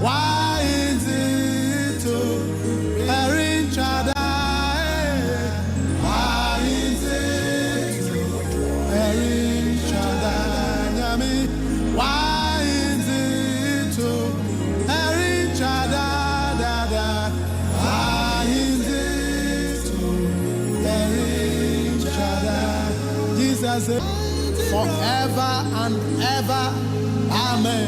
Why is it to perish? Why is it to perish? Why is it to perish? Why is it to perish? Jesus said, forever and ever. Amen.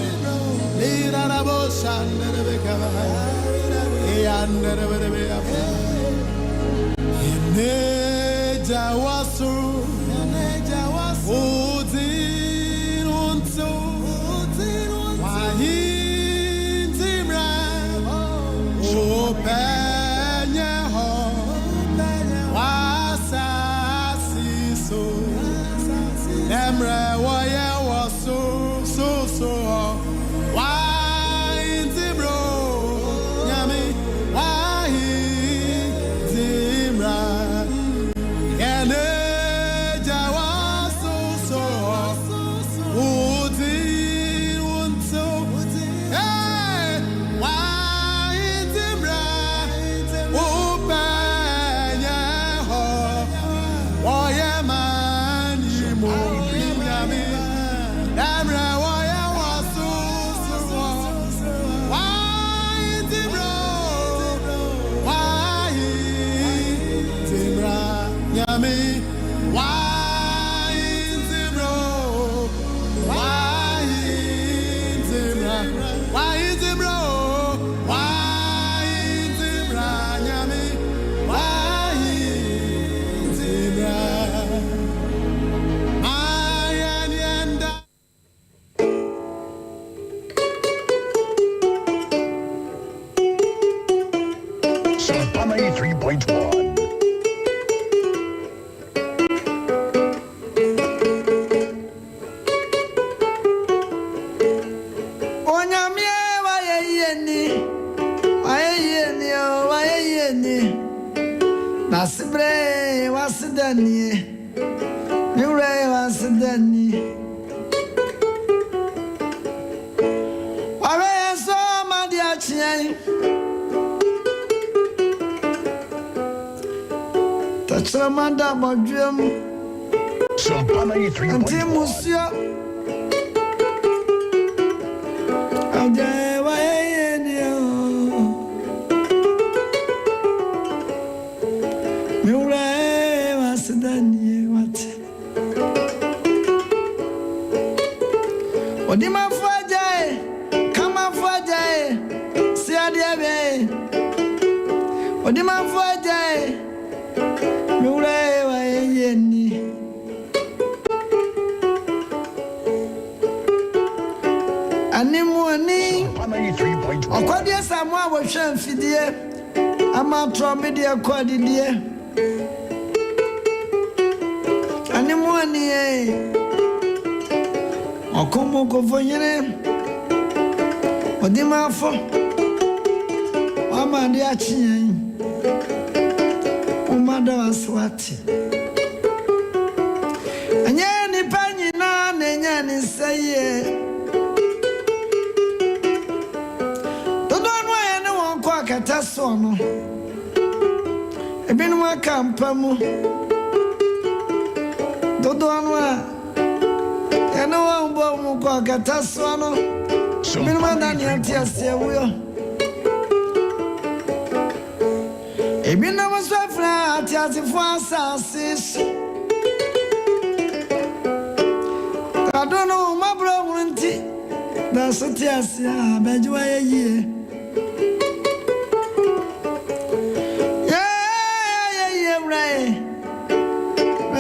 Omannhene 3.1. Nasibre wasidani, nure wasidani. Wawe so madiachi. Tachamanda bodrum. Sompa 3.1. Antimusio. Ajaye wayenio. Nure wasidani wate. Odima fuajaye, kama fuajaye, siadiabe. Odima fuajaye, nure wayeni. Animuani, Okodia Samoa was shan fidie, Amatro media quadidie. Animuani, Okomoko Voyene, Odimafo, Amadiachi, Umada Swati. And Yanni Panina, and Yanni say, Katasono Ebinwa kampamu Dodo anwa Eno mbo mu kwa katasono Ebinwa ndani antiase wuyo Ebinwa maswafra atiase fuasa sis Kadono mabro munti Da sotiase abejwa ye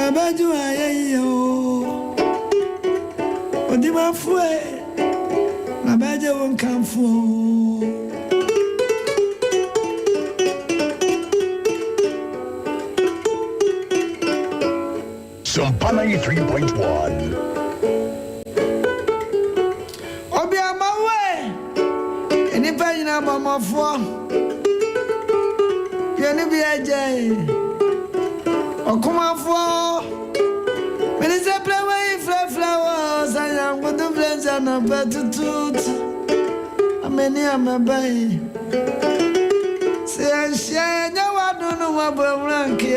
Abaju ayeyo Odima fue Abaje won kanfo Sompa 3.1. Obi amawe Enipa nyina bamafo Yeni bi aje Okumafo Minister Plaway flowers I am going to bless and a better tooth. many am a bay. Say, share no one know about ranky.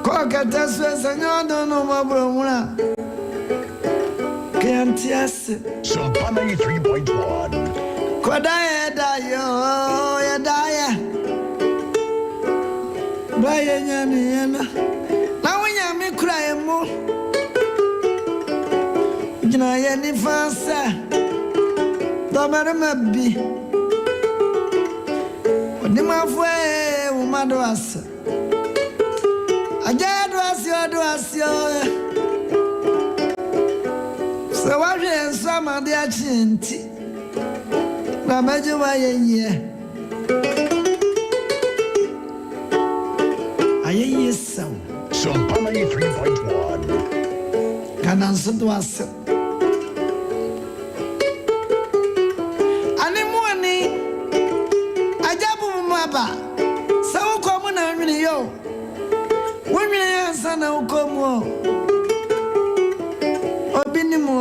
Cockatess and you don't know about can't yes. Sompa 93.1. Kodaya die. Brian Yana. Now when you me cry more. You know, any fancy. Don't matter, maybe. When you my way, woman was. I just was your. So what is some of their chinty? Na meju wa ye aye so Sompa 93.1 kanan so do ase ani muani ajabu maba sa ukomu na nwini yo wonwini ansa na ukomu obinimu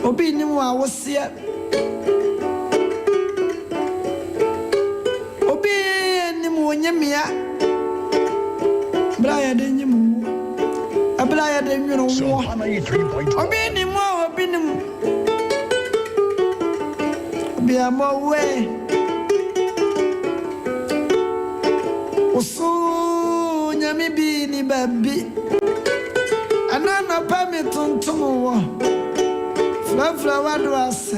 Obi ni mu awosia Obi ni mu onyamia Braya de nyimu Abraya de nwiro wo Obi ni mu Obi amo we Oso nyami bi ni babi Anana pa mi tuntum wo Flower do us. I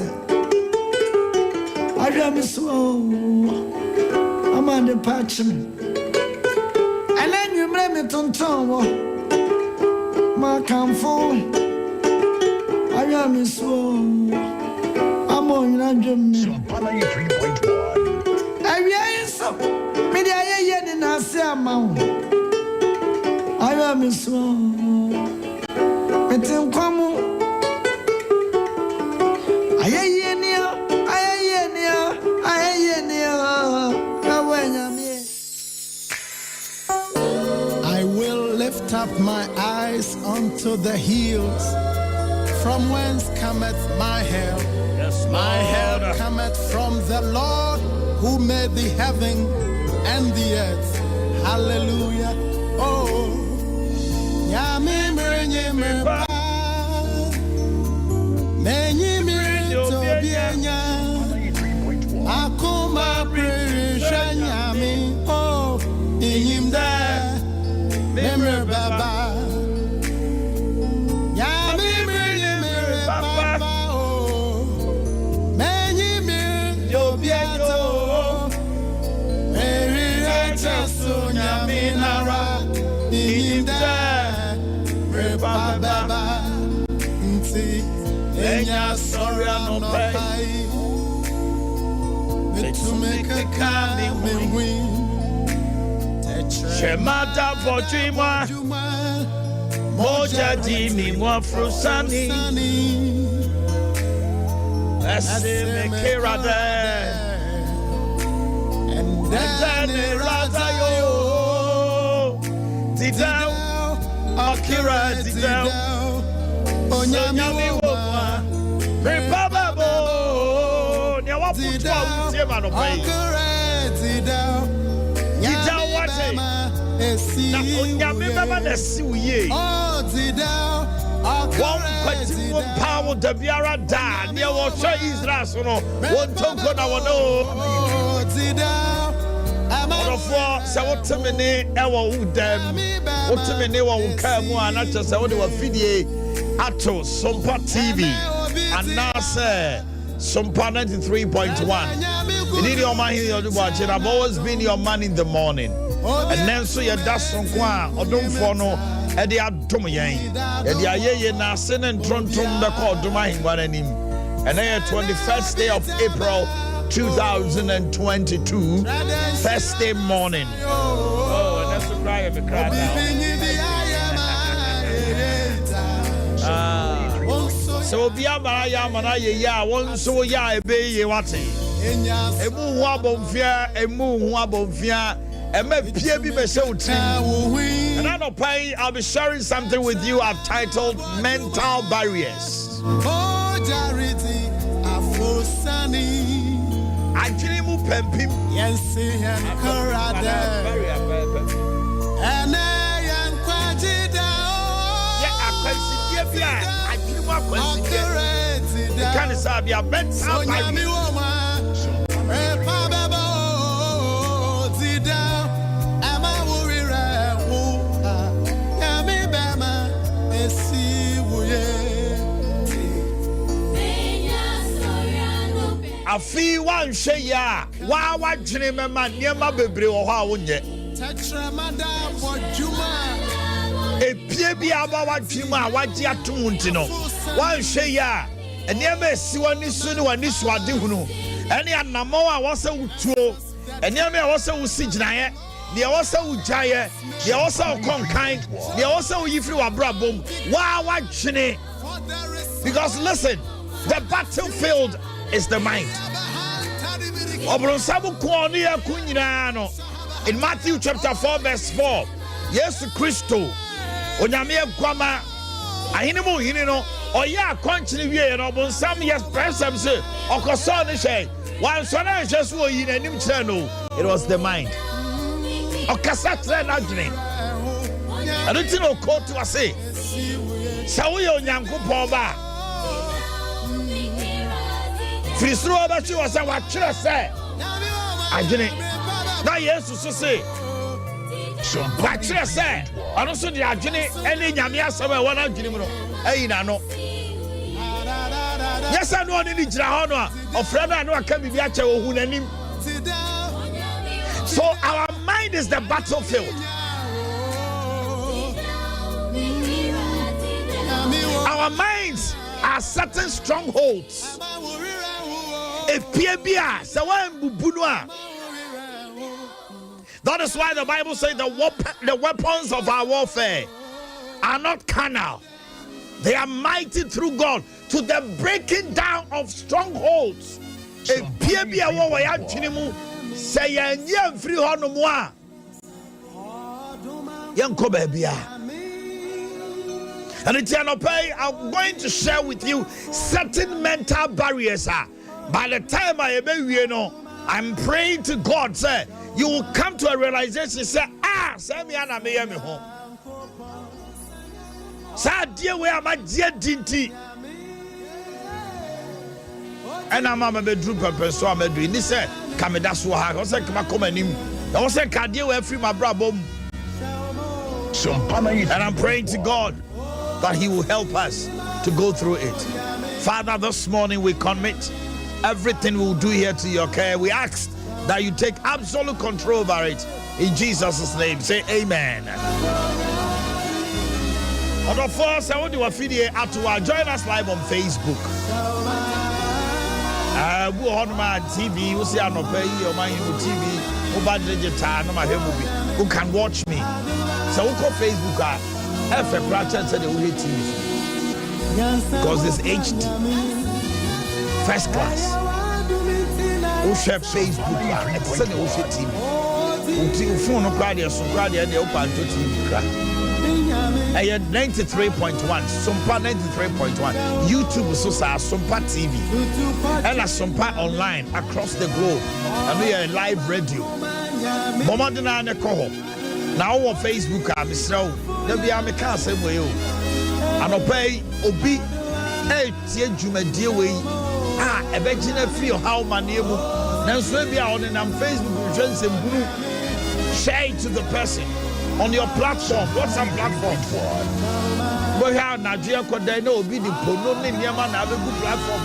am so. I'm on the parchment. And then you blame it on Tom. My comfort. I am so. I'm on your dream. Sompa 93.1. I am so. Maybe I am in a sermon. I am so. It's in common. I will lift up my eyes unto the hills, from whence cometh my help. Yes, My help cometh from the Lord who made the heaven and the earth. Hallelujah. Oh, Akuma Prishanyami, oh, in there, Member Baba. Yami, Baba, oh, many mil, Yobiato, Mary Yami Nara, in there, Baba, Enya sorry, no pay. To make a kind win. Shemata for Jima, Moja Dini, Mwafrusani, Asime Kirade, and Dani Razayo, Didao, Akira Didao, Onyami Woma, Repababo, Nyawapu. Power the Biara da near what Israel so no one token I want so what to me ever them what to me one come one not just what they were video at Sompa TV and now say Sompa 93.1. You need your man in your watch. I've always been your man in the morning. And then so you dash some qua or don't follow Eddie Adomayan. Eddie Aye na sin and trontum the call to my one and him. And then 21st day of April 2022, Thursday morning. Oh, and that's a cry of a crowd now. So be a mana ya one so ya be ye wati. Emu wabon fia, emu wabon fia. Eme pie bi be se uti. And I Pay, I'll be sharing something with you I've titled Mental Barriers. Oh, Jarity, Afosani. Ajinimu Pempim. Yes, and Karade. And I am Quajida. Yeah, I can't say your mental I feel one share, why what dream a man near my baby or how won't yet. A baby about what Juma, what ya tuntino. One share, and never see one is soon one is what do know. Any Namoa was a two, and never also see Jaya, the also Jaya, the also Conkind, the also if you are brabum. Why what Chine? Because listen, the battlefield is the mind. In Matthew chapter 4 verse 4, yes Christo onyame kwama ahinemu hinino oya kwanchiri wie no bonsam yes presem say okoso ne hye wan so na hye so yi nanim kire no. It was the mind. Okasa tre na dwene anuti no ko to ase sawo ye onyankopon ba Frisro abachi was a watcher say adwene na yesu so say watcher say also the adwene ene nyame asem e wona adwene mu no ayi na no yes I know ni gira ho no ofra na no aka bibi ache ohu nanim. So our mind is the battlefield. Our minds are certain strongholds. That is why the Bible says the weapons of our warfare are not carnal. They are mighty through God to the breaking down of strongholds. And I'm going to share with you certain mental barriers. By the time I'm praying to God, say, you will come to a realization, say, send me an me home. Say, dear, where am I, dear Dinty? And I'm a bedroom purpose, so I'm a doing this. Come that's what I was like, come and him. I was like, I deal with free my brother. And I'm praying to God that He will help us to go through it. Father, this morning we commit everything we'll do here to your care. We ask that you take absolute control over it. In Jesus' name, say amen. And of course, I want you to join us live on Facebook. We on my TV, we see on Omannhene TV, mobile digital, no matter who can watch me. So we call Facebook F a branch said they TV because it's HD, first class. We share Facebook, it's said they share TV. We phone no crowd here, so crowd here they open to TV. I had 93.1, Sompa 93.1, YouTube so Sompa TV, and Sompa online across the globe, and we are live radio. Omannhene ne koho. Now on Facebook, I'm Mr. There be a car same way. And obey obi tie dwumadie we a begina free how manemu. Now so be on Facebook, share it to the person. On your platform, WhatsApp platform. We have Nigeria could they know be the Pono Niaman have a good platform.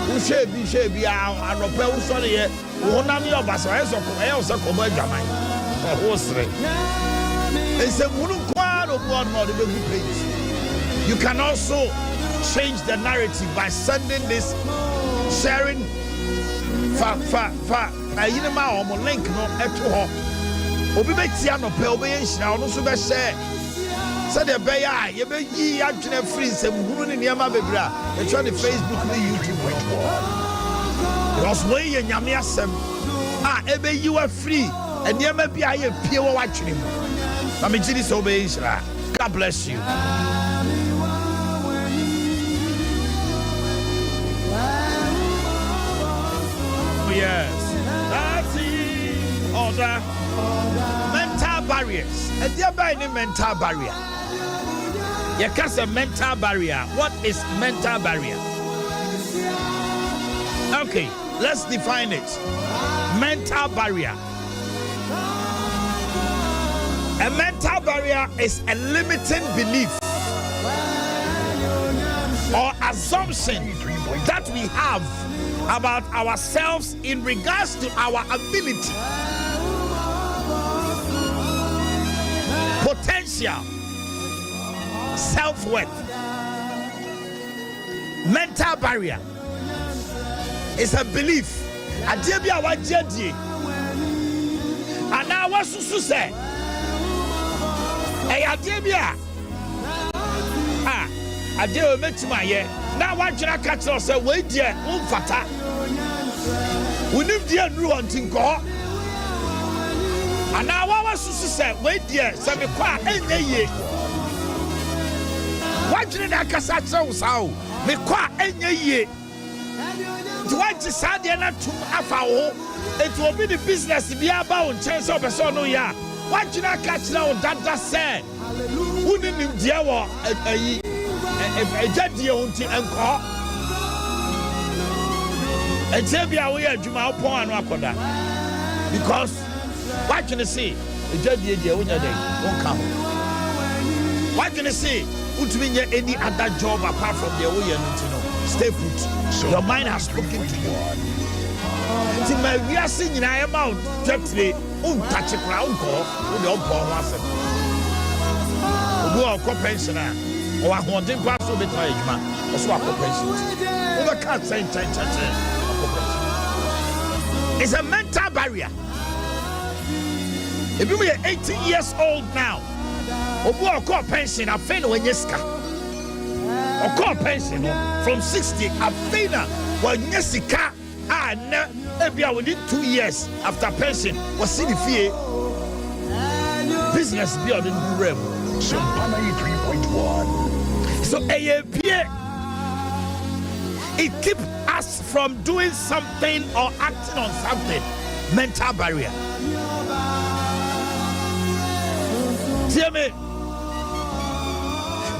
Who should be our repel sorry, who name your Bassas or else a common Jamai or horse. It's a Munuquan of one more good page. You can also change the narrative by sending this, sharing a link no at home. Obi betia no pe obi enhira ono so be share said the be ya be yi adwene free sem hunu ne niam abebra e twa ne Facebook ne YouTube because we ye nyame asem e be yi wa free e niam bia ye pie wo wadwene mu Mamijini Sobe Ishra. God bless you. Yes. That's it. Order. Mental barriers. And thereby any mental barrier. You can say mental barrier. What is mental barrier? Okay, let's define it. Mental barrier. A mental barrier is a limiting belief or assumption that we have about ourselves in regards to our ability, potential, self-worth. Mental barrier is a belief. Adebia wa jedi. Ana wa susu se. Adebia. Adeo metima ye. Na wa jira ka kire se we die umfata. Unim die nru antinko. Ana wa susu se we die se me kwa enye. Wa jira da kasa kire wo sawo. Me kwa enye. What is Sadiana to Afao? It will be the business be about chance of a son. Ya. What did I catch now? That said, wouldn't him dear a judge and call a Jabia we are Juma upon Wakoda because what can you see? A judge won't come. What can you see? Would mean any other job apart from the way you know? Stay put. Your mind has spoken to you. We are singing I am out today. Touch a crown call. We don't pour once. We are pensioner. Or I want to pass over the time. Or swap pension. We can't say it's a mental barrier. If you are 18 years old now, or we are called pension, I fail when you or call pension from 60 a fina when Jessica and within 2 years after pension was in the fee business building room. Sompa 93.1. So it keeps us from doing something or acting on something. Mental barrier. Hear me?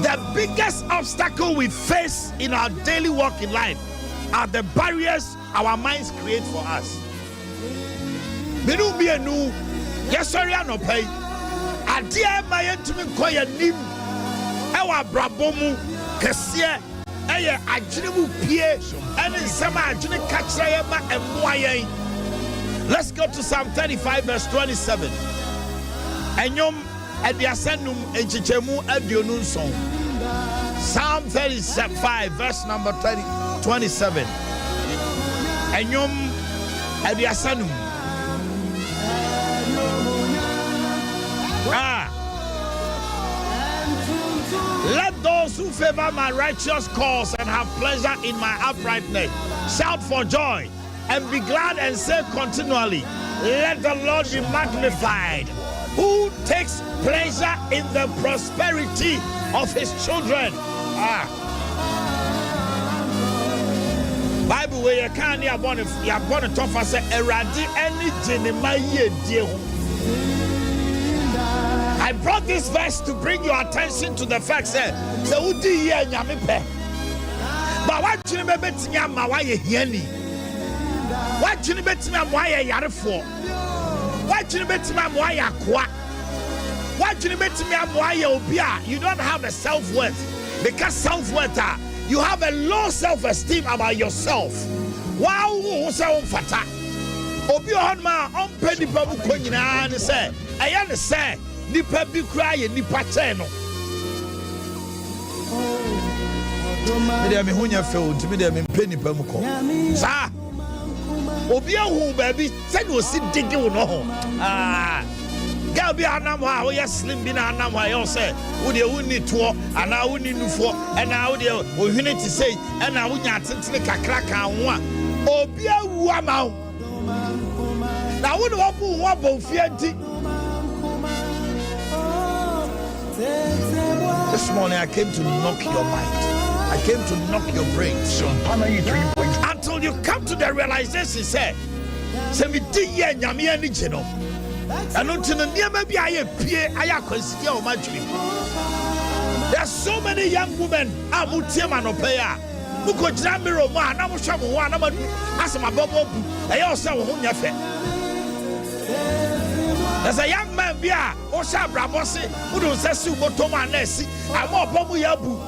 The biggest obstacle we face in our daily walk in life are the barriers our minds create for us. Yes, sorry, I no pay. I dear my intimate choir nim. Our brabomu, Cassia, Aya, Ajinibu Pie, and in summer, Ajini Katsayama and Moye. Let's go to Psalm 35, verse 27. And yom. And the ascendum and Chichemu Adionun song. Psalm 35, verse number 27. And yom and the ascendum. Let those who favor my righteous cause and have pleasure in my uprightness shout for joy and be glad and say continually, let the Lord be magnified, who takes pleasure in the prosperity of his children. Bible where you can't hear born to talk for say eradi any jenemaye die. I brought this verse to bring your attention to the fact that the udi ye nyame pe. But what you betimi ama wa ye hiani. What you betimi ama wa ye yarefo. What you betimi ama wa ye akwa. What you betimi ama wa ye obia. You don't have a self-worth. Because self-worth you have a low self-esteem about yourself. Wow, who say on fata. Obi on ma on penny babu ko nyina ne say. Aya ne say nipa bi kura ye nipa che no. Me dey me hunya fe o ntimi dey me penny bamu ko. Sa obi ahu baby say no si digi wo no ho. Girl be anam ha wo yes slim bi na anam ha yo say wo dey woni to ana woni nufo ana wo dey ohwene ti say ana wo nya atentene kakra kan ho a obi awu ama wo na wo no wo bo fie nti This morning I came to knock your mind. I came to knock your brains. Sompa 3.1. Until you come to the realization, say me diye nyame ani gye no. Eno ntino niema bi aye pie aya kwasidia o madwiri. There are so many young women amutie manope ya. Muko jira miro mo ana mo hwa mo ho ana ma asema bobo bu. Eye o se wo ho nya fe. There's a young man bia o sha brabose udo se si ubotom anesi ama obomu ya bu.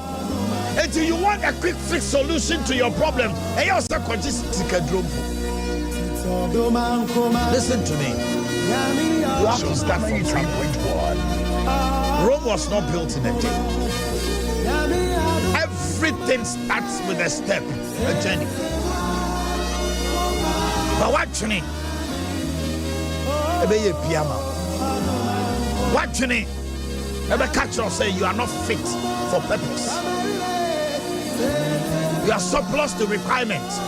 Until you want a quick fix solution to your problem, eye o se konjistika drompo. Listen to me. You have to start from somewhere. Rome was not built in a day. Everything starts with a step, a journey. But watch me. Ebe ye piama. Watch me. Ebe catch you say you are not fit for purpose. You are surplus to requirements.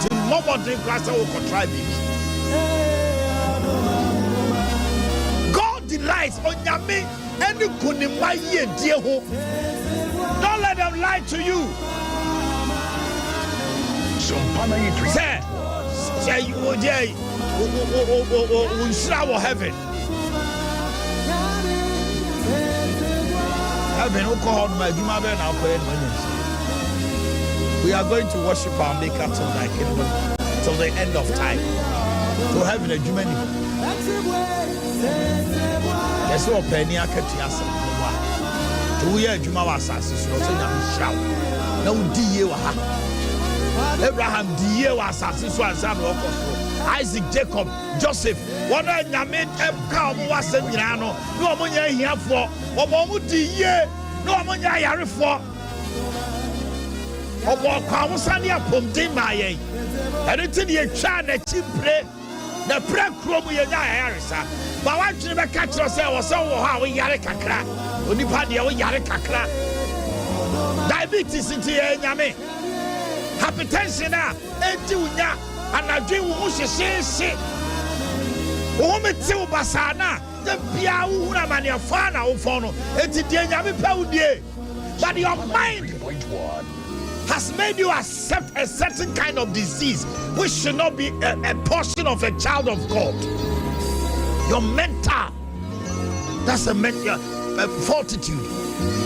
The moment drink glass will contrive it. God delights on yami and you couldn't buy ye dear hope. Don't let them lie to you. Sompa 3. Say you will shower heaven. Heaven who called my Jumabe now. We are going to worship our Maker till thy kingdom, till the end of time. To heaven a Jumani. Yes, what penny I catch us. To hear Jumawa assassins, or say I'm shout. No, dear, Abraham, dear assassins, Isaac, Jacob, Joseph. What I made a cow was a Milano. No money here for, or Momu dear, no money I are for. Obo kwamsani apomde maye everything ye twa na chimple na pra krom ye nya yaresa ba wantwe be ka kiro se wo se wo ha wo yare kakra onipa de wo yare kakra diabetes nti ye nyame hypertension a enti unya anadwe wo hyehyehye wo meti wo basana de bia wo na mane afa na wo fo no enti de nyame pa wo die but your mind has made you accept a certain kind of disease which should not be a portion of a child of God. Your mental, that's a mental fortitude.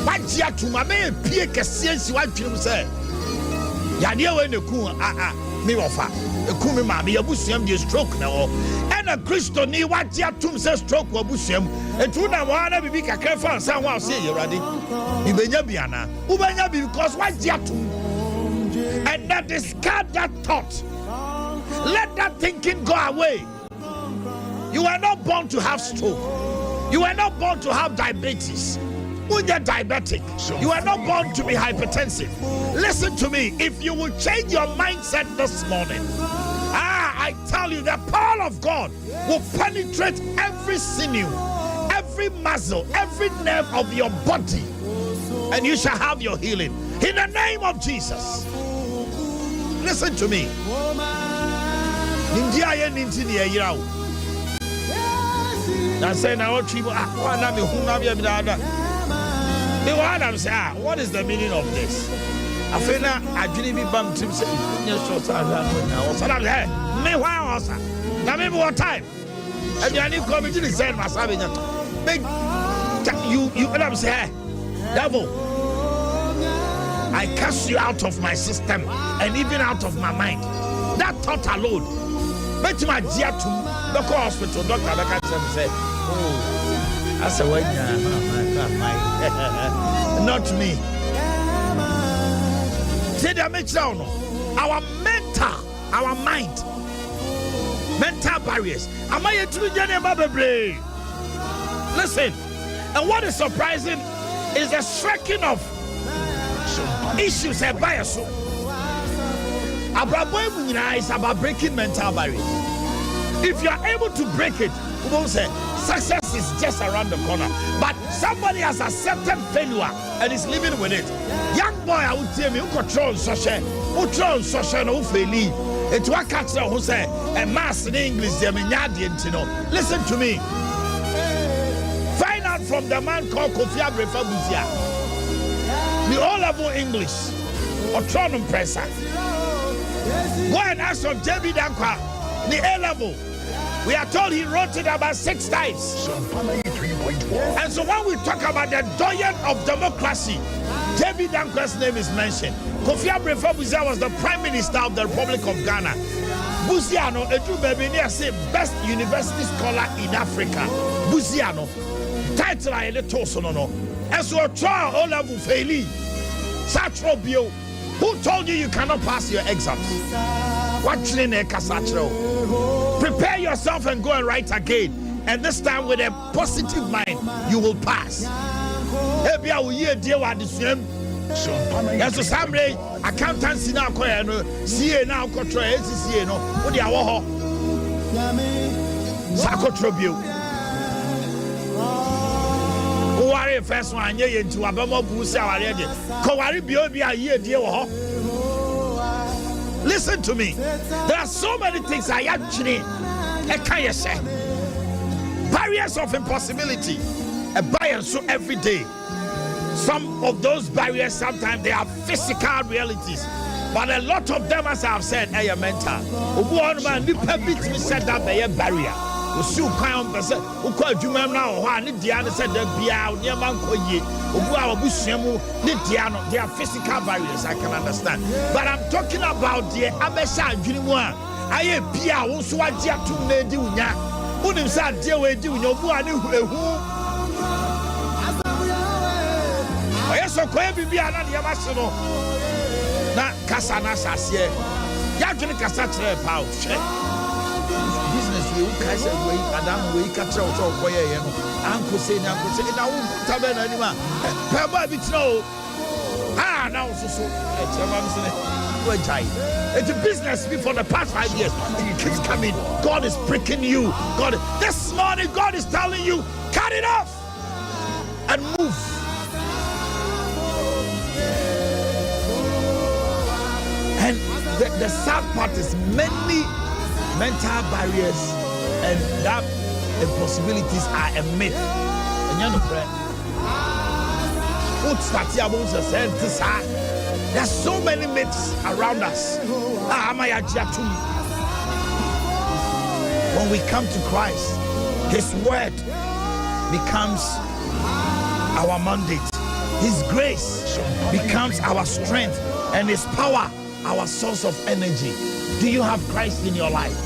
Why do you to my man peer science? What you say? Yadia when the coon me offer a kumi mammy, a busium, the stroke now, and a Christian ni what ya to say stroke or busium, and to now one be a careful someone say you're ready. Ubenyabiana, Ubenyabi because what ya to. And that discard that thought. Let that thinking go away. You are not born to have stroke. You are not born to have diabetes. When you're diabetic, you are not born to be hypertensive. Listen to me. If you will change your mindset this morning, I tell you, the power of God will penetrate every sinew, every muscle, every nerve of your body, and you shall have your healing. In the name of Jesus. Listen to me. India ninti yirawo. Na say na what people na me hu na bia bidada. Me wa na say what is the meaning of this? Afena adwini bi bam tim say nya so sa na o sa na me wa o sa. Na me what time? Aduani committee ni say ma sa be nya. You I'm say devil, I cast you out of my system and even out of my mind. That thought alone. But my dear to the hospital doctor say, oh, I said, well, not me. Say that makes down our mental, our mind, mental barriers. Am I a true baby? Listen, and what is surprising is the striking of issues and bias. Is about breaking mental barriers. If you are able to break it, we won't say success is just around the corner. But somebody has accepted failure and is living with it. Young boy, I would tell me, who control social, who fail. It's what catch who say a mass in English, listen to me. Find out from the man called Kofi Abrefa Buzia. The O-level English. Or Tronum Pressa. Go and ask from JB Dankwa. The A-level. We are told he wrote it about 6 times. Sompa 93.1. And so when we talk about the doyen of democracy, JB Dankwa's name is mentioned. Kofi Abrefa Buzia was the Prime Minister of the Republic of Ghana. Buziano, a true baby, say best university scholar in Africa. Buziano, title I the Tosono. And so a trial O-level failure. Satro Bio, who told you cannot pass your exams? What prepare yourself and go and write again. And this time with a positive mind, you will pass. Yes, so Saturday, accountancy now, CA now, CA no, what do you want? Sacotrobio. Who are first one year into Abama Busa already? Kowari Biobia year, dear. Listen to me. There are so many things I actually can't say. Barriers of impossibility. A barrier so every day. Some of those barriers, sometimes they are physical realities. But a lot of them, as I've said, are mental. One man, the public said that they are barrier. You see, you can't person who called you now, who are Nidiana said that be out near Mankoye, who are Bushamu, Nidiano, they are physical barriers, I can understand. But I'm talking about the Abesha Junimwa. I am Pia, also I dear to Nedunya. Who himself dear with you, no one who. So be another Yamashino. Na Casana Sassier. Yajuni Cassatre Pow. Business you guys away, Madame, we catch out of Koya, Uncle Say, now won't put a anima. Papa, it's no. Ah, now so. It's a business for the past 5 years. And it keeps coming. God is pricking you. God, this morning, God is telling you, cut it off and move. And the sad part is many mental barriers and that impossibilities are a myth. And you know, there are so many myths around us. When we come to Christ, His word becomes our mandate. His grace becomes our strength, and His power our source of energy. Do you have Christ in your life?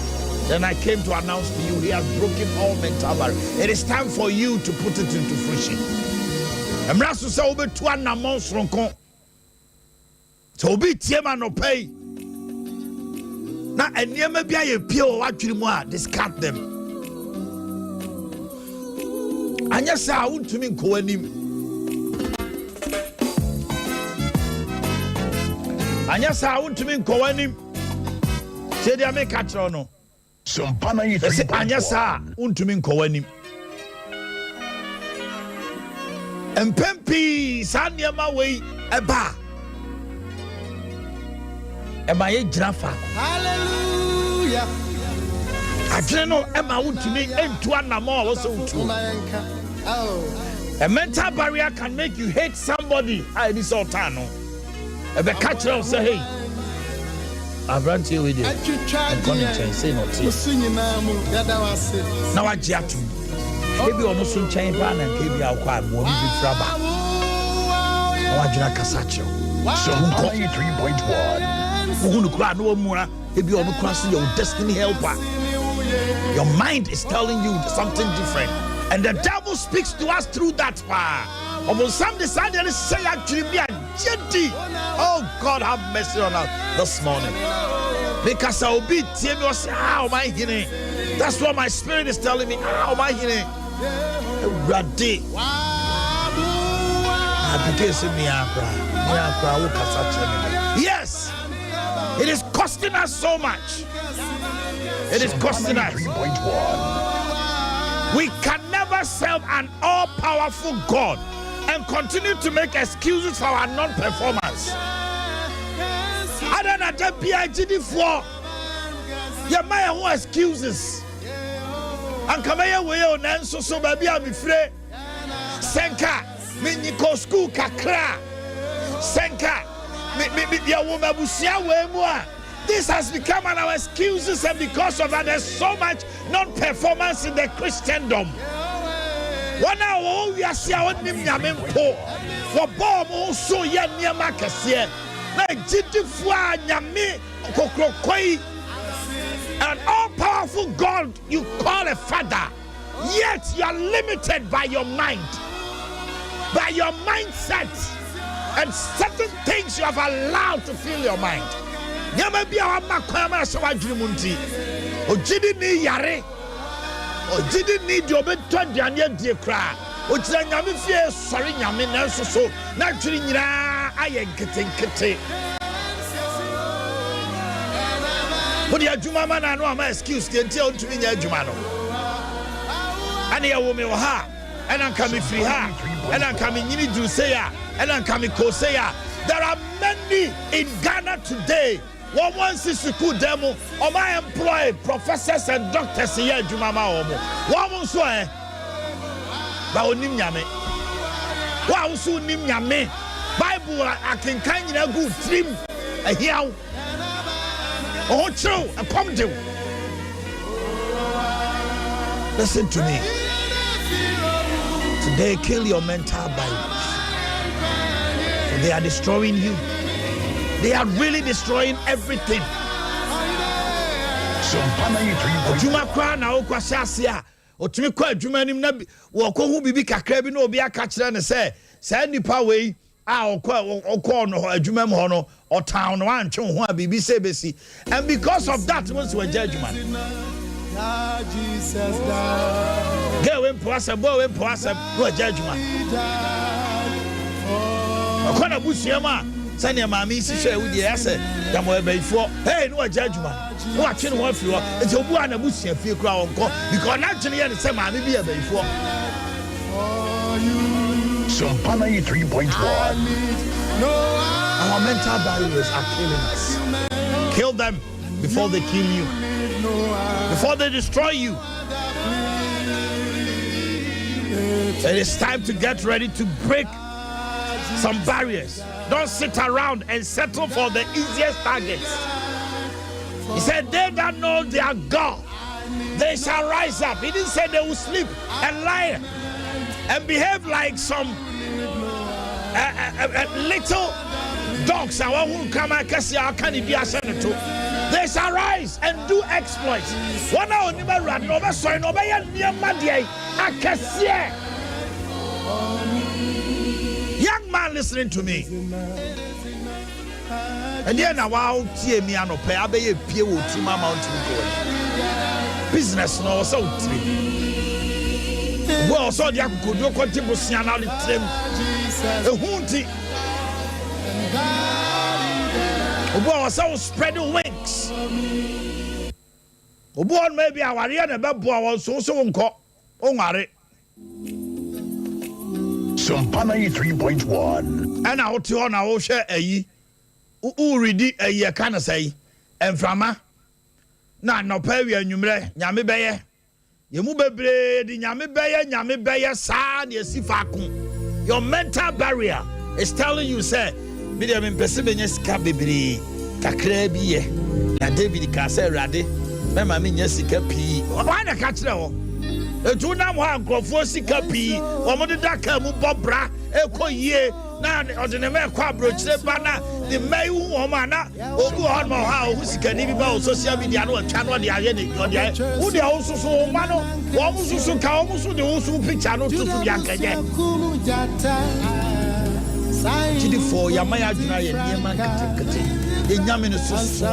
Then I came to announce to you, He has broken all mental barriers. It is time for you to put it into fruition. So be tiema no pay. Now and never be a pure what you want, discard them. And yes, I want to mean Koenim. And yes, I want to mean Koenim. Say they make a trono. Sompa 93.1. And yes, I want to mean Koenim. And Pempi, Sanyama way a bar. Am I a giraffe? Hallelujah. I don't know. Am I want to mean into one more also too? A mental barrier can make you hate somebody. I this all time. A catcher will say, hey, I've run to you with you. I'm going to say not to you. Now I jet you. Maybe almost soon change ban and give you our quiet more big rubber. I want you to Casacho. Sompa 93.1. Your destiny helper. Your mind is telling you something different, and the devil speaks to us through that power. Some decided to say actually be a jetty. Oh God, have mercy on us this morning. Because I'll be telling you, how am I hearing? That's what my spirit is telling me. How am I hearing? Ready. Yes. It is costing us so much. It is costing us. We can never serve an all-powerful God and continue to make excuses for our non-performance. I don't know that PIGD for your my excuses. And come here, we on so baby, I'll be free. Senka, Miniko school kakra. Senka, ya woman busia wemwa. This has become our excuses, and because of that, there's so much non-performance in the Christendom. One hour we are seeing him yamin po. For bomb so ya near Marcus. Na jitifua nyame kokrokoi, an all-powerful God you call a father, yet you are limited by your mind, by your mindset, and certain things you have allowed to fill your mind. Nyame bia wa makwama so wadwumunti ojidi ni yare, ojidi ni di obeto aduane adie kra, ojira nyame fie sori nyame na so na twiri nyira aye nketenkete. Wodi adwuma ma na no ama excuse de ntia ontumi nya adwuma no. Ane ya wo me wo ha, ena nka me free ha, ena nka me nyini du say ya, ena nka me ko say ya. There are many in Ghana today. One wants to school demo, or my employ professors and doctors here adwuma ma wo mo. One so ba onim nyame. Wa so onim nyame. Bible akenkan nyina good trim ahiaw. Oh true, a come do. Listen to me. Today kill your mental Bibles. They are destroying you. They are really destroying everything. Juma kwa na okwa shasia. Otumi kwa adwuma nim na wo ko hu bibi kakra bi na obi aka kire ne se nipa wei okwa no adwuma mu ho no otown no antwe ho a bibi se besi. And because of that most were judgment. Jesus died. Go in poasa, boy in poasa, no judgment. Okona busiama sani mama si hwe we dey ase da mo ebe ifo hey no judgment no atwe no afiri ho enti obu ana busia fie kura wonko because na twene ye ne se mama bi ebe ifo. Sompa 93.1. Our mental barriers are killing us. Kill them before they kill you, before they destroy you. It is time to get ready to break some barriers. Don't sit around and settle for the easiest targets. He said, they that know their God, they shall rise up. He didn't say they will sleep and lie and behave like some little dogs. They shall rise and do exploits. One hour never run over so no near Madia. Young man listening to me. And then now I'll tear me and pay a pew to my mountain gold. Business no so well, so the could do contribution on the trim. A hunty. Well, so spreading wings. Born maybe our Ariana Babbo was also on it. Sompa 93.1. And out to on our share a ready a year can say, and from no pay and Yami Bayer. Yamuba bread, Yami Bayer, San, Yasifakun. Your mental barrier is telling you, say, Medium in Persimmons Cabibri, Kakrebi, and David Casser Radi, Mamma Jessica P. Why not catch no? The two now one go for Sika P. Or Mother Daka Mubobra, Eko Ye, Nan or the Nemequa Brooch, Banner, the May woman, or go on more how who can even about social media or channel the Ayeni or the who they also so mano, almost so almost the also picture no to Yanka. For Yamaya Juna and Yaman Kati, the Yamin Suswa,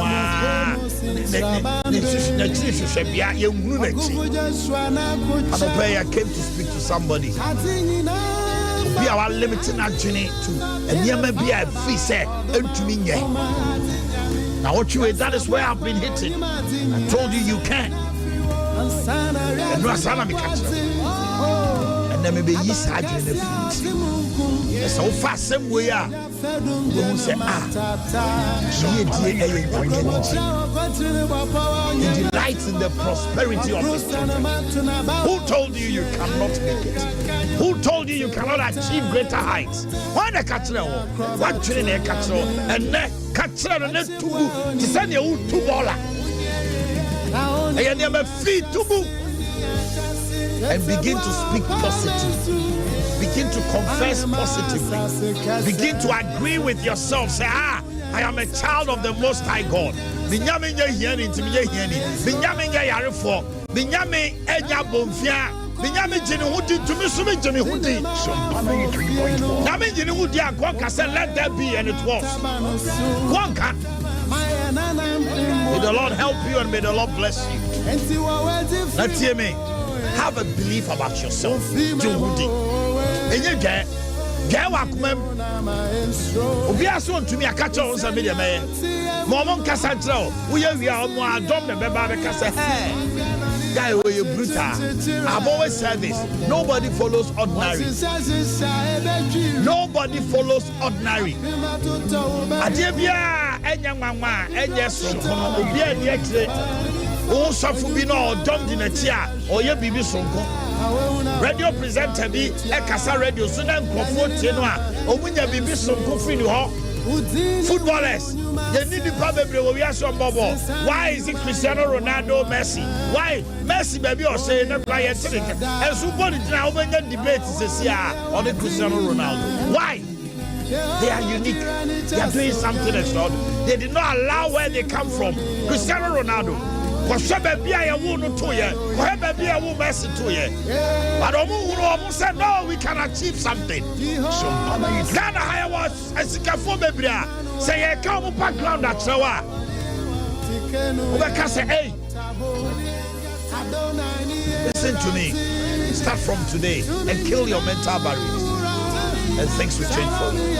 I came to speak to somebody. We are limiting our journey to and Yaman be a visa and to me. Now, what you that is where I've been hitting. I told you you can. And no Sanami catch. And na me be yi sa adwene na fi so wo fa asɛm we a wo say ye die eye he delights in the prosperity of his children. Who told you you cannot make it? Who told you you cannot achieve greater heights? Why the catcher? What training a catcher and ne catcher and ne tubu to send you two baller and you feet tubu and begin to speak positive. Begin to confess positively. Begin to agree with yourself. Say, I am a child of the Most High God. Binyame nya hiani intimiye hiani. Binyame nya yarefo. Binyame enya bomfia. Binyame jini hudi tumisumi jini hudi. Sompa 93.1. Binyame jini hudi akwanka say let there be and it was. Kwanka. May the Lord help you and may the Lord bless you. Let's hear me. Have a belief about yourself. Jihudi. Enye ge wa kumem. Obi aso ntumi akacha on sa media me. Mo nkasa nkyerɛ wo ye wia mo adom na beba be kasa hey. Guy we you brutal. I've always said this. Nobody follows ordinary. Nobody follows ordinary. Ade bia enya nwanwa enya sonko obi ade akire. O sofo bi no odom di na ti a oye bibi sonko. Radio presenter bi ekasa radio so na nkrofo tie no a omunya bibi sonko firi ho. Footballers, you need the problem. Why is it Cristiano Ronaldo, Messi? Why Messi, baby, or say no player? And somebody now when you debate is on the Cristiano Ronaldo. Why? They are unique. They are doing something extraordinary. They did not allow where they come from. Cristiano Ronaldo. But baby, I won't to you. Baby, I won't Messi to you. But Omu said, no, we can achieve something. Ghana higher was as a baby. Say, I come background at Sawa. Say, hey, listen to me. Start from today and kill your mental barriers. And things will change for you.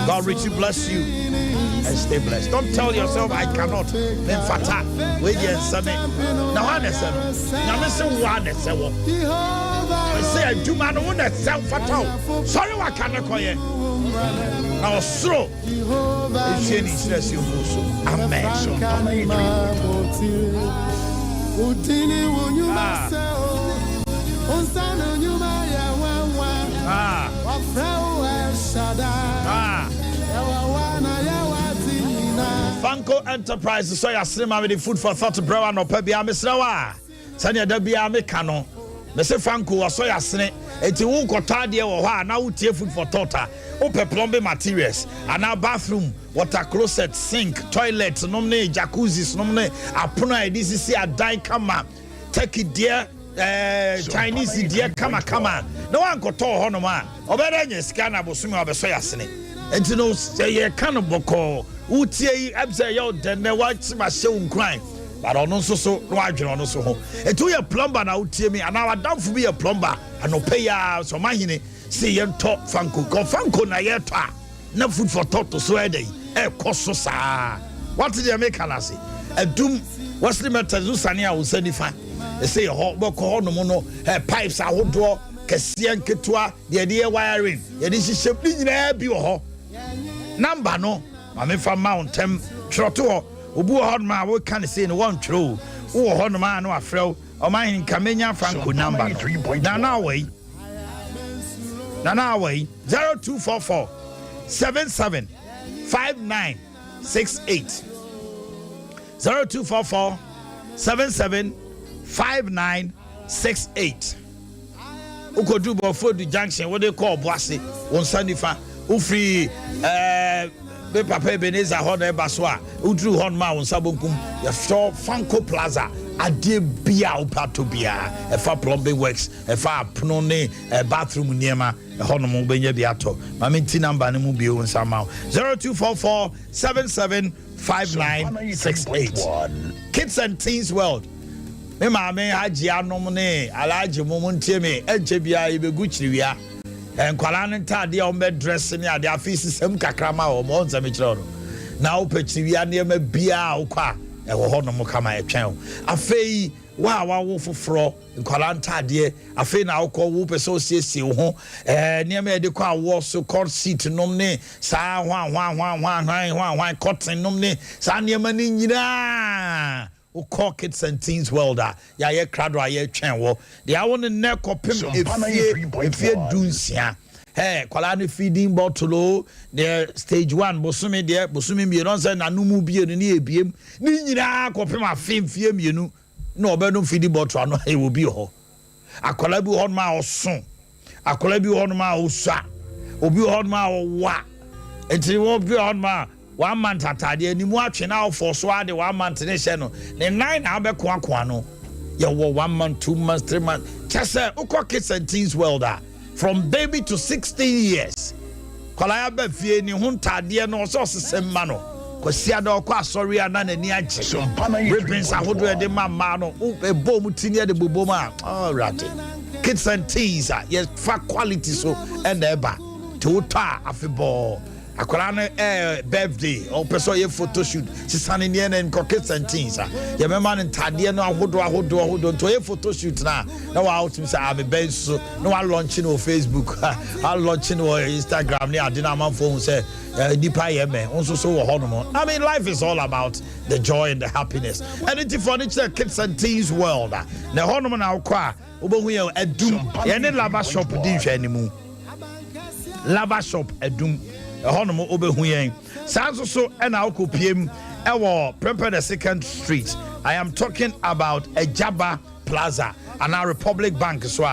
God richly bless you and stay blessed. Don't tell yourself I cannot. Then fata. Wait here Sunday. Now I say I say I do man who that self fata. Sorry what can I call you? Now slow. Amen. Fanko Enterprises so ya cinema with the food for thought bro no pa bia mesrawa sanya da bia me kano me se Fanko so ya sene enti wo kota de wo ha na wo tie food for thought o pe plumbing materials ana bathroom water closet sink toilet nomne jacuzzi nomne apuna edisi si adan kama take it there Chinese dear kama no one got to honoma obere scan abosumi obeso yasene enti no say kan boko utie abse yo den ne watch ma show nkran but ono so no adwene ono so ho etu ye plumber na utie mi ana wadamfo bi ye plumber anope ya so mahine say ye to Fanko na ye to na food for thought to so edey koso saa what did you make ala say edum wasli metazu sane a wo sani fa they say ho boko no mo no pipes ahodo kesian ketua de wiring ye de hihye bi nyina bi wo ho number no ma me fa mountain troto ho obu ho ma wo kan say no one true wo ho no ma no afrew Omannhene kamenya Fanko number na way 0244 77 5968 0244 77 5968 Ukodu Bofodu Junction what they call Boase on Sanifa Ufri be papa Ebenezer Hoda Baswa Udru Honma on Sabunkum ya store Fanko Plaza ade bia upatobia e fa plumbing works e fa pnone bathroom niema e hono benya bi ato mamenti number ne mu bi on sama 0244 77 5968 Kids and Teens World me mama haji anom ne alaji momontie me enche bia ibegu chiriwia enkwala ne tade o me dress ne ade afisi sem kakrama o mo nza me chiro na o pechiriwia ne ma bia o kwa e wo hono mo kama etwen afei wa wo foforo nkwala ntade afi na akọ wo pese osiesie ho niam e de kwa wo so court seat nom ne sa hwan cotton nom ne sa niam ni nyina o call kids and teens world ya ye krado ya twen wo de awon ne kopem efie dunsia kwala no feeding bottle the stage 1 bosumi mi don say nanumu bie no ne ebiem ni nyina kopem afemfie mienu na obedo feeding bottle no e wo bi ho akola bi ho ma oso akola bi ho ma osa obi ho ma owa enti wo bi ho ma 1 month atade animu atwe na ofo so ade 1 month ne hye no ne 9 na abeko akoa no ye wo 1 month 2 months 3 months just say uko kids and teens world from baby to 16 years kola ya ba fie ni ho ntade no so sesema no kwasi ada okwa asori ana na ni agye ribbons ahodo e de mama no ebo mu tini de bobo ma alright kids and teens yes for quality so and eba to ta afebo akola no birthday or person ye photo shoot sisane ne na kids and teens ye mema no ntade no ahodo to ye photo shoot na wa out me say am ben so no wa launching on Facebook I launching on Instagram ne ade na man phone say dipa ye me onso so wo hono. I mean life is all about the joy and the happiness and it for the kids and teens world na hono na akwa obohu ye adum ye ne lava shop di hwe animu lava shop adum honomo obehu yen sanso so na akopiem ewo prepare the 2nd street. I am talking about Ejaba Plaza and our Republic Bank so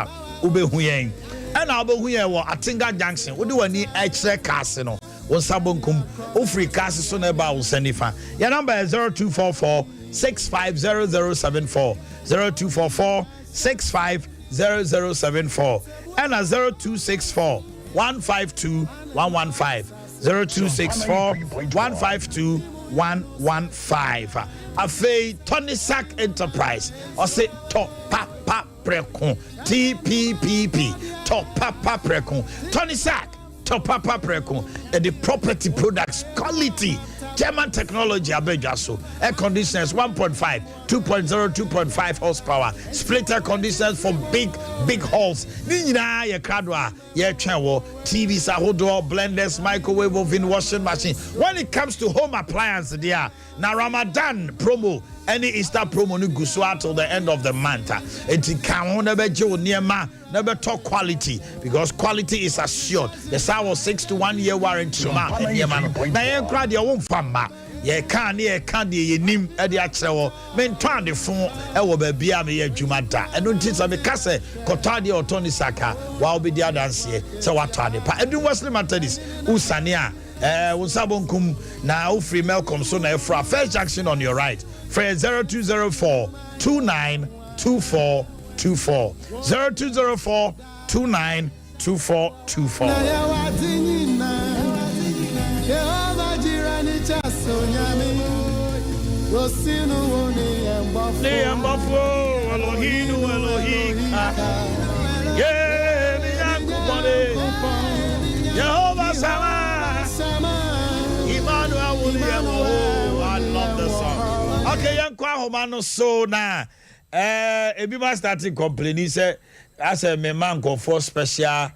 obehu yen and obehu yen wo Atinga Junction wo de wani extra case no won sabonkum ofri case so na ba wo sanifa your number is 0244 650074 0244 650074 and 0264 152 115 0264 152 115 Afei Tony Sack Enterprise or say top papa prekon TPPP top papa prekon Tony Sack top papa prekon and the property products quality German technology abejaso air conditioners 1.5 2.0 2.5 horsepower splitter conditioners for big halls ni nyina ye kradwa ye twenwo TVs ahodo blenders microwave oven washing machine. When it comes to home appliance there na Ramadan promo any Easter promo ni guswa till the end of the month enti kan ho na beje oniema na beto quality because quality is assured. The sour 6 to 1 year warranty ma oniema no na ye kra de wo mfamba ye kan ne ye kan de ye nim e de akyerewo men twan de fon e wo ba bia me ye adwuma da eno ntisa me kase kota de otoni saka wa obi dia danse se wato ade pa edu Wesley Methodist usane a unsabonkum na ofri Malcolm so na efra first junction on your right for 0204 292424 0204 292424 Jehovah Sama Emmanuel. I love the song. Okay, young Kwahomano so na everybody started complaining say as a man go for special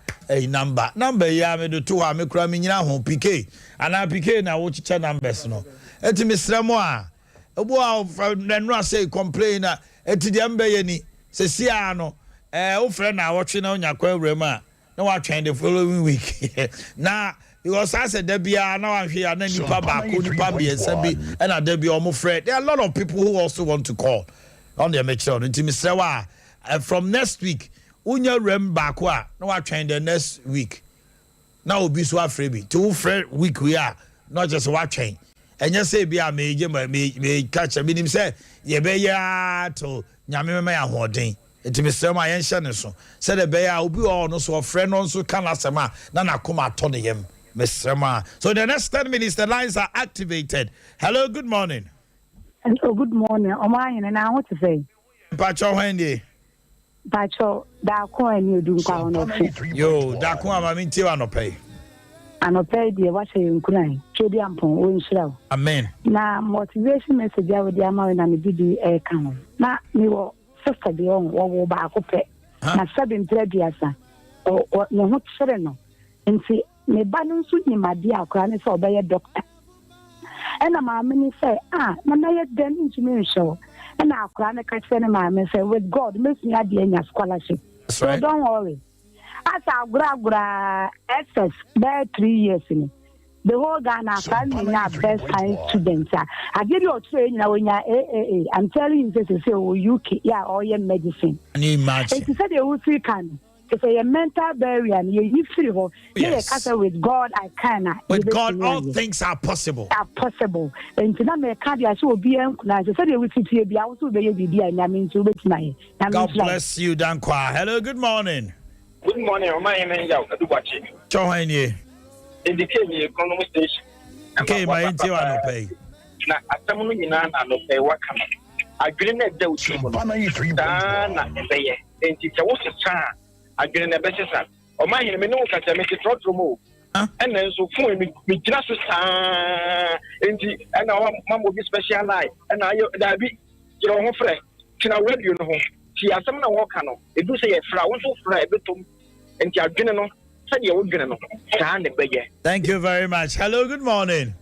number ya me do to ha me kura me nyina ho PK ana PK na wo chicha numbers no enti misremo a obo a nanu say complain na enti de mbe ye ni se sia no wo frɛ na wo twe na onya kwa awura ma na wa twen the following week na because as a debia na wan hwe ya na nipa ba ko nipa biensa bi na debia omo frɛ. There are a lot of people who also want to call on their metro enti misrewa from next week unya rem baako a na wa twen the next week na obi so afrɛ bi to frɛ week we are not just wa twen enya say bia me catch me nim say ye be ya to nyame me ya hoden enti mesem a yen hye ne so say the be ya obi o no so frɛ no so kan asema na nakoma to ne yem mesem a. So the next 10 minutes the lines are activated. Hello, good morning. Hello, good morning. Omannhene na what to say? Pacho hwende Pacho da ko ani odu kwa ono fe. Yo da ko ama minti wa no pay. Anopɛ deɛ wahyɛ nkuran twedi ampon wo nhyira wo. Amen. Na motivation message a wodi ama na me bidi kan. Na me wo sister de on ba akopɛ na 7:30 o ne ho tsere no nti me ba no nso nyimade akora ne sɛ obɛyɛ doctor ɛna maame ni sɛ na yɛ dan ntumi nhwɛ ɛna akora ne ka kyerɛ ne maame sɛ with God mesua de anya scholarship so don't worry asa agura SS by 3 years ni the whole Ghana family na best science students I give you train na when you I'm telling you say UK or your medicine can you imagine it said you free can if a mental barrier you free ho yes with God I can with God all things are possible and na me ka dia so obi en na say you fit bia so be bibia na me nso betina God bless you Dankwa. Hello, good morning. Good morning, Omannhene ya Kadubachi. Chohanye. Indicate the economic station. Okay, my inti wa no pay. Na atamu nyina na no pay waka. Adwene na da uti mo. Na ebeye. Enti se wo sesa. Adwene na besesa. Omannhene me no kata me trotro mo. Ena nso fun me gina so saa. Enti ena mamo bi special line. Ena ayo da bi kiro ho frɛ. Kina radio no ho. Ti asem na wo ka no. Edu se ye fra, wo so fra ebetom. Enti adwene no. Thank you very much. Hello, good morning.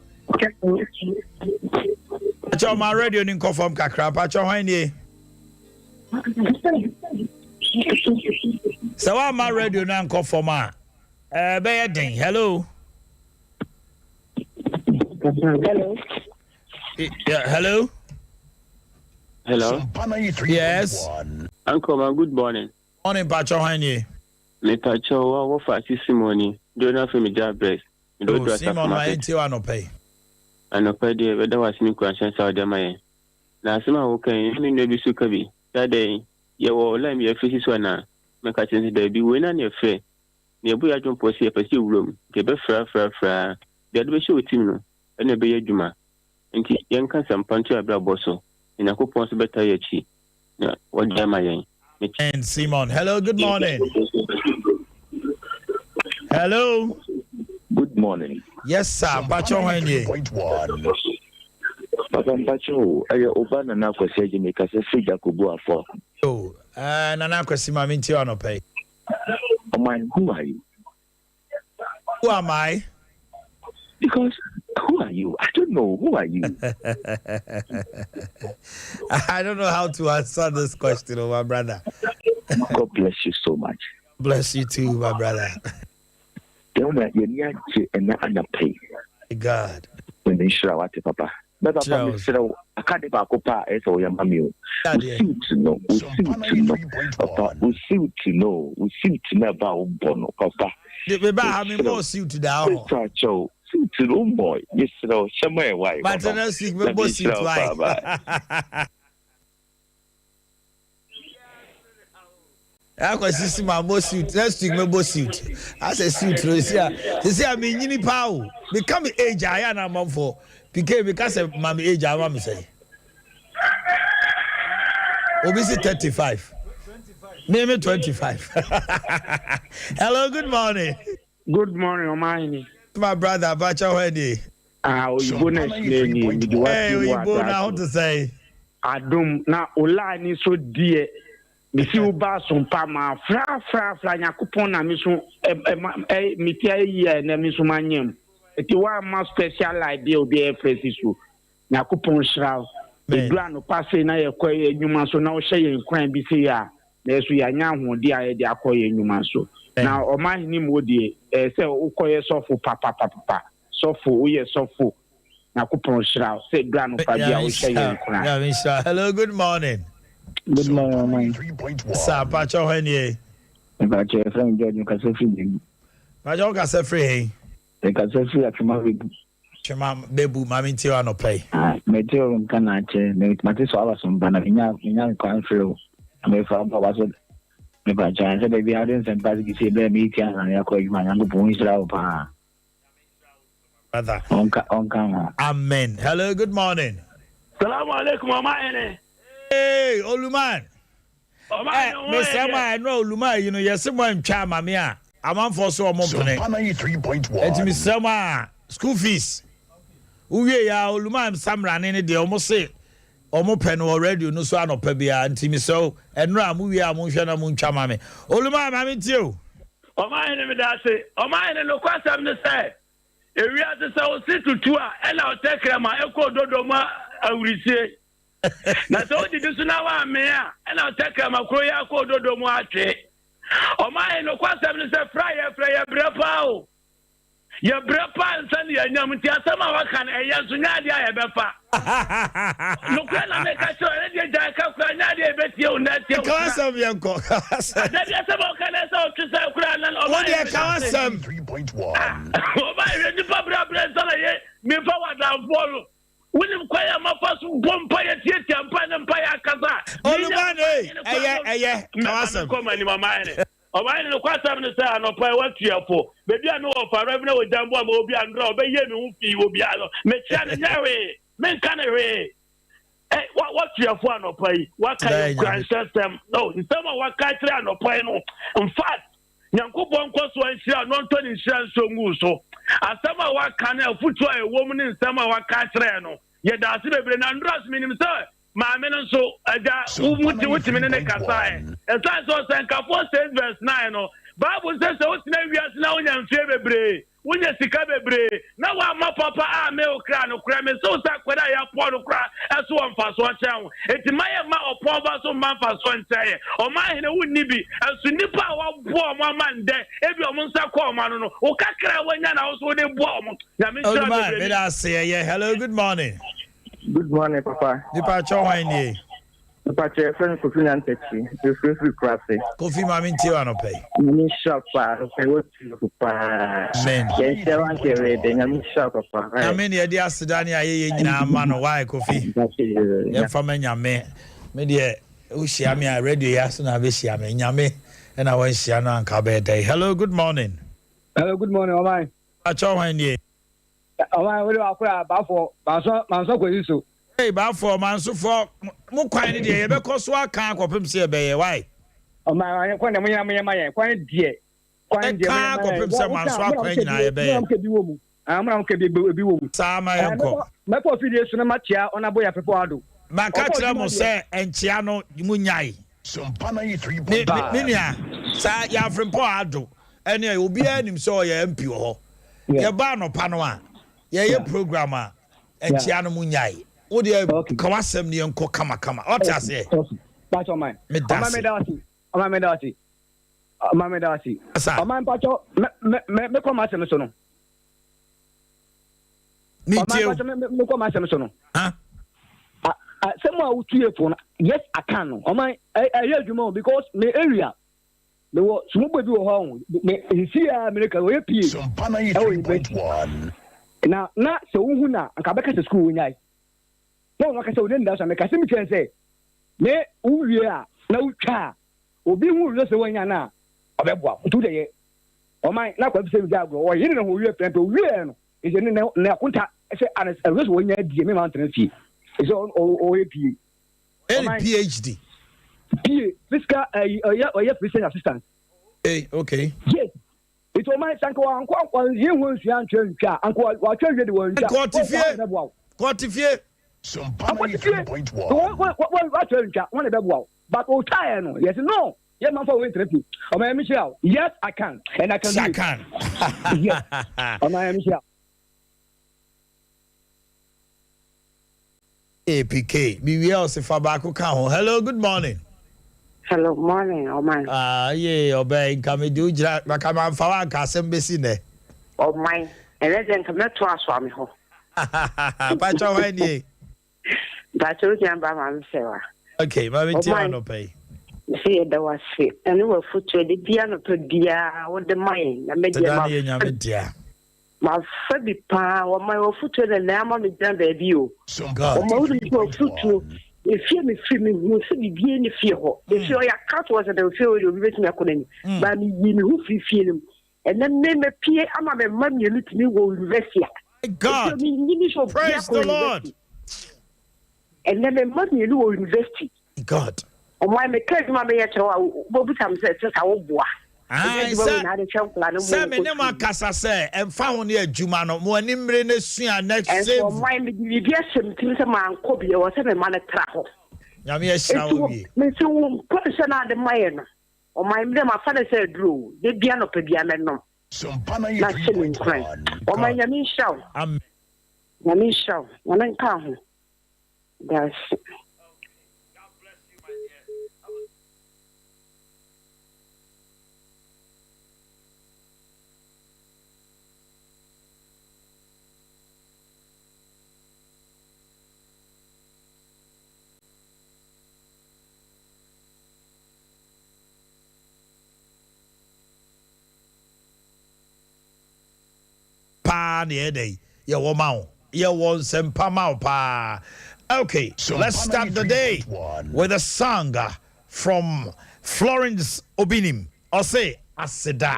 Pacho my radio nin confirm kakra. Pacho hwanye. So what my radio nan confirm be den. Hello. hello Yeah, hello. Hello. Yes. Uncle, man, good morning. Morning, Pacho hwanye. Me Pacho, what for testimony? Don't have me job breast. Oh, Simon, my inti wa no pay. And no pay the weather was in question Saudi Maya. Now, some okay, you know, be sukabi. That day, you will let me a physics one now. Make a sense there be when I'm your friend. Near boy, I don't possess a pursue room. Get a fra. The other show team, and a be a juma. And young can some punch a bra bosso. In a coupon better yet. What am I? And Simon, hello, good morning. Hello. Good morning. Yes, sir. Pacho hwanye. Papa Pacho, ayo obana na kwese je meka se fija kubu afọ. Oh, nana kwesi ma minti wa no pay. Omannhene, who are you? Who am I? Because who are you? I don't know. Who are you? I don't know how to answer this question, my brother. God bless you so much. Bless you too, my brother. Don't let you and not pay. God. When they share what papa. But Papa, I can't about Copa as or your mammy. We seem to know. Papa. We seem to know about Bono, Papa. The baby having more suit to down. To no boy, yes, somewhere. Why? But I don't see me both suit. Why? I can see my boss suit. Let's take my boss suit. As a suit, you see, I mean, you power. Become age, I am a for. Because of my age, I want to say. Obviously 35. Maybe 25. Hello, good morning. Good morning, Omannhene. My brother, Pacho hwanye. Oyibo next name. Hey, Oyibo now to say. Adum na ola ni so die. Misi uba Sompa ma fra nyakopon na mi so mi tia yi na mi so manyem. Eti wa ma special idea obi e fresi so. Nyakopon shraw. Edura no passe na ye koye enwuma so na wo hye ye nkwan bi se ya. Na eso ya nya ahode a ye de akoye enwuma so. Na Omannhene mo die se ukoye sofo papa. Sofo wo ye sofo. Nyakopon shraw. Se edura no pa dia wo hye ye nkwan. Yeah, Mr. Hello, good morning. good morning Omannhene. Sir, Pacho hwanye. Pacho friend George Kasefri. Pacho Kasefri. Kasefri akima Chema bebu mami nti wa no pay. Meteo nkana che mate so aba Sompa na nya kwan frɛ me fa ba so me ba jan se baby aden sen pas gi se be mi ti ana ya ko yuma nya go Israel pa. Brother. Onka. Amen. Hello, good morning. Assalamu alaikum, Omannhene. Hey, Oluman. Mr. Man, no, Oluman, you know, yes, someone charm me. I'm on for so much. Sompa 93.1. It's Mr. Man, school fees. Uye ya Oluman Samran in the almost say omo pen already no so anopa bia ntimi so enra mu wi a mo hwe na mo ntwa ma me oluma ma me tie Omannhene me da se Omannhene no kwasam ne say ewia se so situtu a e na otekra ma ekododo ma awurisie na so didi so na wa me a e na otekra ma kro ya kododo mu atwe Omannhene no kwasam ne say fry ya brepa o ya brepa nsan ya nyam ti asama wa kan e ya so nya dia ya befa no kwa na me ka so e dia ja ka kwa nya dia betie o na tie kwasam yanko na dia se mo kan so tse kura na Omannhene kwasam 3.1 Omannhene ni pa bra so na ye me fa wa da follow William Kwaya mafasu bompa ya tie ampa na mpa ya kaza Olumane eye kwasam ko mani Omannhene Omannhene no kwasam ne say anopa e watuafo bebi a me wo fa rev na wo jambo ma obi andra obeye me hu fi obi alo me chia ne nyawe me nka ne we watuafo anopa yi waka grand system no nsema waka tire anopa yi no in fact Nyankopon kwaso anhira no ntoni nhira nso ngu so asema waka na afutu a ewom ne nsema waka tire no ye da ase bebre na ndras minim so maame no so aga wuti ne kasa esa so senka 4:9 no Bible says so tina wiase na onya mfie bebre wonya sika bebre na wa ma papa a me okra no kra me so sa kwada ya po no kra eso won so chan eti maye ma opo ba so man fa so ntaye Omannhene wunni bi eso nipa wa bo o man de ebi o nsa ko o man no o kakra wanya na so de bo o ya me sure bebre me say yeah hello good morning Papa Nipa Chowani Papa friend Kofi Nanteki the free classy Kofi ma me tie ano pay me shop pa say what you pa men yes they want to read me shop pa I mean ye dia sedani aye nyina ma no why Kofi ye fa ma nyame me de o hia me a radio ya so na be hia me nyame e na won hia no anka be day hello good morning Omannhene Chowani Omannhene we akura ba for manso kwezi so hey ba for manso for mu kwan ne de ye be koso aka akopem se be ye why Omannhene kwan dem nyama ye kwan die ka akopem se manso akwan nyina ye be ye amra ke bi wo mu sama yanko me po video so na machia ona boya pepo ado ma ka tira mo se enchia no mu nyai Sompa 93.1 minia sa ya frempo ado ene obi anim so ye MP ho ye ba no pa no a ye program a enchia no mu nyai wo de ka wasem ne enko kama otase pacho man Omannhene dawati Omannhene pacho me ko ma se so no me too me ko ma se so no some are two phone. Yes, I can. I hear you more because my area. There was some baby home. You see, America, we pay. Sompa 93.1 Now, so who na? I come back to school when I. No, like I said, then that's I can say. Me, who we are now, car. Obi who just when you na. Abeba today. Oh my, na kwa say jago. Or you know who you plan to wear. Is in na kunta. I say, and I was when you give me mountain fee. It's on OAP. PhD. PA, fiscal, president assistant. Hey, okay. Yes. It's all my uncle, you won't see uncle, what tell you the one. Quantify. Sompa 93.1 What tell you, one of the but oh, tired. Yes, no. Yes, man, for wait, oh, my Michelle. Yes, I can. And I can. I can. Yes. Oh, my Michelle. APK. We also for back hello, good morning. Hello, morning, Omannhene. Yeah, obey. Come we do jack, but come on, for one castle, Bessine. Omannhene, and then come to us for me. Pacho, any. That's what I'm by myself. Okay, Mammy Tiano pay. See, there was fit, and we were foot to the piano to dear with the mind. I made Yamedia. My Fabi Pa, or my foot to the lamb on the damn baby. God, foot to. If you me free me, you see be in the fear. If your cat was at the field, you wait me a couldn't. But you who feel him. And then name a PA, I'm a man, you let me go invest here. God, praise the Lord. And then the money you will invest it. God. Oh, my mechanic, my mayor, what becomes a boy. Say me ne makasa say emfa ho ne adwuma no mo ani mre ne sua next save. And for my media something some man ko be was a man traho. Nyame ya shira wo bi. Me so question na de my no. O my me ma fa say drew. De bia no pe bia me no. Sompa 3.1. O my nyame shaw. Amen. Nyame shaw. Nyame ka ho. That's pa ne day. Ye wo ma wo. Ye wo sempa ma pa. Okay, so let's start the day with a song from Florence Obinim. Or say Aseda.